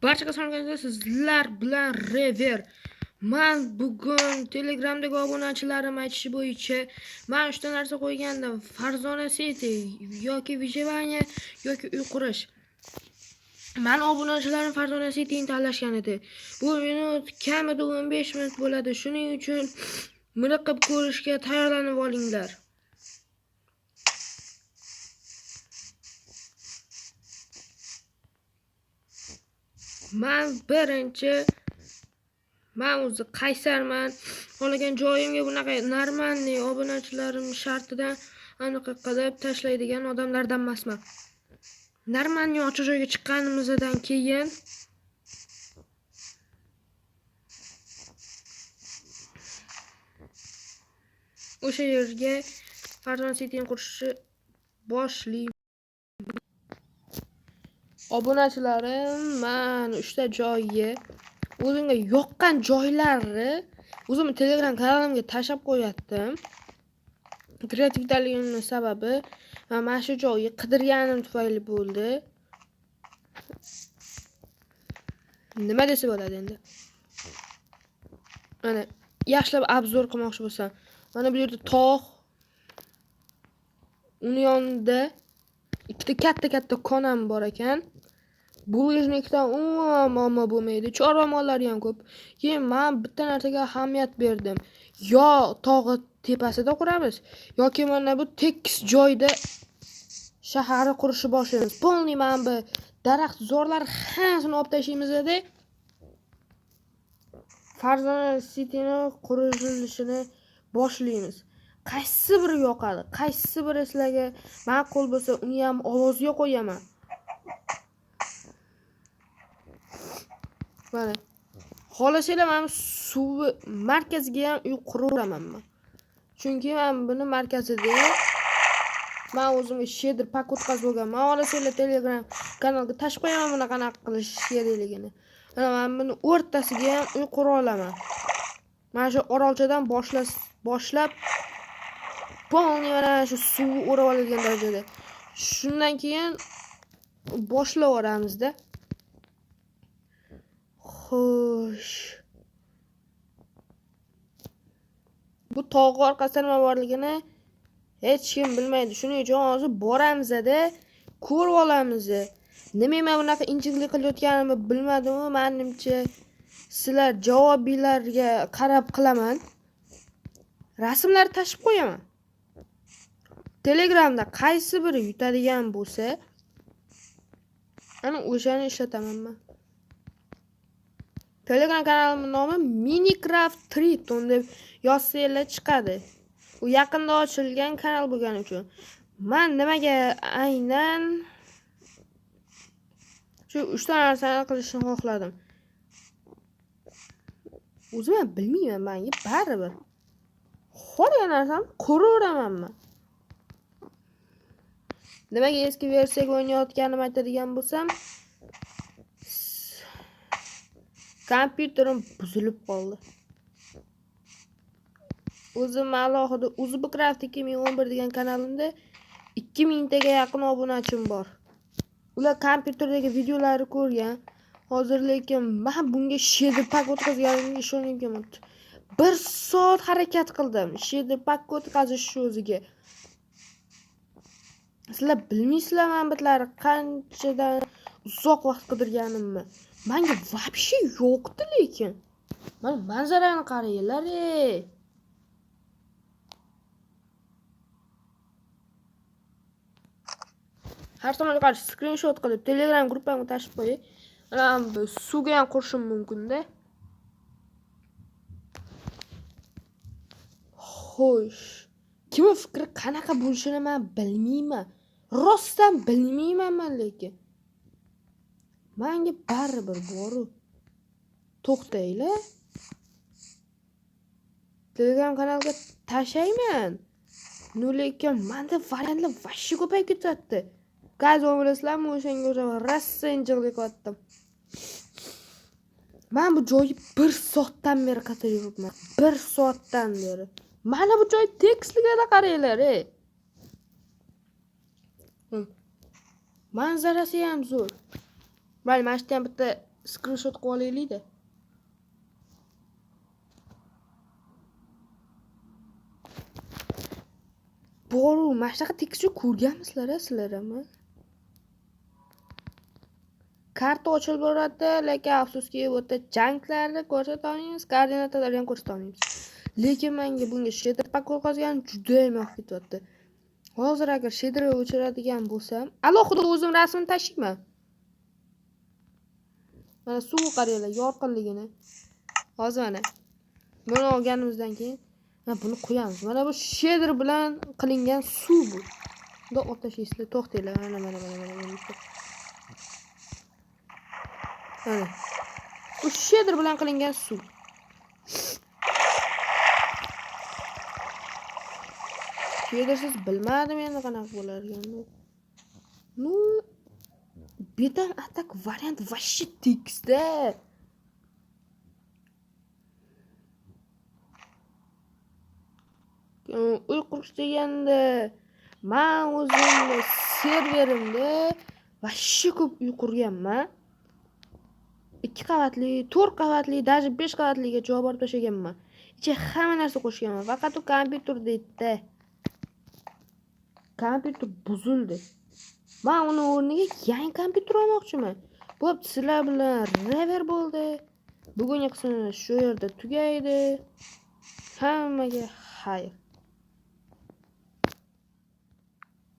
Barchaga salom, sizlar bilan Rever. Men bugun Telegramdagi obunachilarim aytishi bo'yicha men 3 ta narsa qo'ygandim. Farzona City yoki Vijevaniya yoki uy qurish. Men obunachilarim Farzona Cityni tanlashgan edi. Bu minut kamida 15 minut bo'ladi. Shuning uchun miriqib ko'rishga tayyorlanib olinglar. Men birinchi men o'zi Qaysarman. Qolagan joyimga bunaqa normalniy obunachilarim shartidan aniq qilib tashlaydigan odamlardan emasman. Normalniy ochiq joyga chiqqanimizdan keyin o'sha yerga Farzona Cityni qurishni boshlayman. Obunachilarim, men 3 ta joyga o'zimga yoqqan joylarni o'zim Telegram kanalimga tashlab qo'yatdim. Kreativdaligimning sababi mana shu joyni qidirganim tufayli bo'ldi. Nima desa bo'ladi endi? Mana yaxshilab obzor qilmoqchi bo'lsam, mana bu yerda tog', uni yonida ikkita katta konam bor ekan. Bulg'ijnikdan umuman bo'lmaydi. Chorva mollari ham ko'p. Keyin men bitta narsaga ahamiyat berdim. Yo tog'i tepasida quramiz yoki mana bu tekis joyda shaharni qurishni boshlaymiz. Polniy mana bu daraxt zorlar hammasini olib tashlaymiz-da. Farzona Cityni qurilishini boshlaymiz. Qaysi biri yoqadi, qaysi biri sizlarga ma'qul bo'lsa, uni ham ovozga qo'yaman. Mana xohlasanglar men suv markaziga ham uy quraman. Chunki men buni markazida men o'zimga shader pak o'tkazib olganman. Xohlasanglar Telegram kanalga tashib qo'yaman bunaqa qilish kerakligini. Men buni o'rtasiga ham uy qura olaman. Mana shu orolchadan boshlab polniy mana shu suv o'rab oladigan darajada. Shundan keyin boshlab yuboramizda. Xo'sh. Bu tog' orqasida nima borligini hech kim bilmaydi. Shuning uchun hozir boramiz-da, ko'rib olamiz. Nima men bunaqa injiqlik qilayotganimni bilmadim, menimcha sizlar javoblarga qarab qilaman. Rasmlar tashib qo'yaman. Telegramda qaysi biri yutadigan bo'lsa, ana o'shani ishlataman men. Telegram kanalimning nomi Minecraft Triton deb yozsanglar chiqadi. U yaqinda ochilgan kanal bo'lgani uchun. Men nimaga aynan shu 3 ta narsani qilishni xohladim. O'zim ham bilmayman, menga baribir. Xohlagan narsam quraveraman men. Nimaga eski versiyaga o'ynayotganimni aytadigan bo'lsam, kompyuterim buzilib qoldi. O'zim alohida Uzbecraft 2011 degan kanalimda 2000 taga yaqin obunachim bor. Ular kompyuterdagi videolarni ko'rgan. Hozir lekin men bunga shader pak o'tkazganimga ishonmayman. 1 soat harakat qildim shader pak o'tkazish o'ziga. Sizlar bilmaysizlar men bitlari qanchadan uzoq vaqt qidirganimni. Menga вообще yo'qdi lekin. Mana manzarani qaranglar. Har tomonga qarshi screenshot qilib Telegram gruppamga tashib qo'ying. Mana suvga ham qo'shishim mumkin-da. Xo'sh. Kimning fikri qanaqa bo'lishini men bilmayman. Rostdan bilmayman men lekin. Menga baribir boru. To'xtanglar. Telegram kanalga tashlayman. Lekin menda variantlar vashshi ko'payib ketadi. Gaz o'ylasizlarmi o'shanga rassa injiqlik qilyaptim. Men bu joyni 1 soatdan beri qidirib yuribman. 1 soatdan beri. Mana bu joy tekisligida qaranglar. Manzarasi ham zo'r. Mayli, mana shu ham bitta screenshot qilib olaylik-da. Boru, mana shunaqa tekstur ko'rganmisizlar sizlar ham? Karta ochilib boradi, lekin afsuski bu yerda janklarni ko'rsata olmaymiz, koordinatalarni ham ko'rsata olmaymiz. Lekin menga bunga shader pak o'tkazgan juda ham yoqib ketyapti. Hozir agar shaderni o'chiradigan bo'lsam, alohida o'zim rasmini tashlayman. Mana suv qaranglar, yorqinligini. Hozir mana buni olganimizdan keyin buni qo'yamiz. Mana bu shader bilan qilingan suv bu. Bunda otashaysizlar, to'xtanglar. Mana. Mana. Bu shader bilan qilingan suv. Shadersiz bilmadim endi qanaqa bo'lar ekanini. Ну, betam atak variant вообще tekisda. Uy qurish deganda men o'zimni serverimda вообще ko'p uy qurganman. 2 qavatli, 4 qavatli, даже 5 qavatliga javob olib tashlaganman. Ichiga hamma narsa qo'shganman. Faqat u kompyuter deydi. Kompyuter buzildi. Men uni o'rniga yangi kompyuter olmoqchiman. Bo'pti, sizlar bilan rever bo'ldi. Bugungi qismimiz shu yerda tugaydi. Hammaga xayr.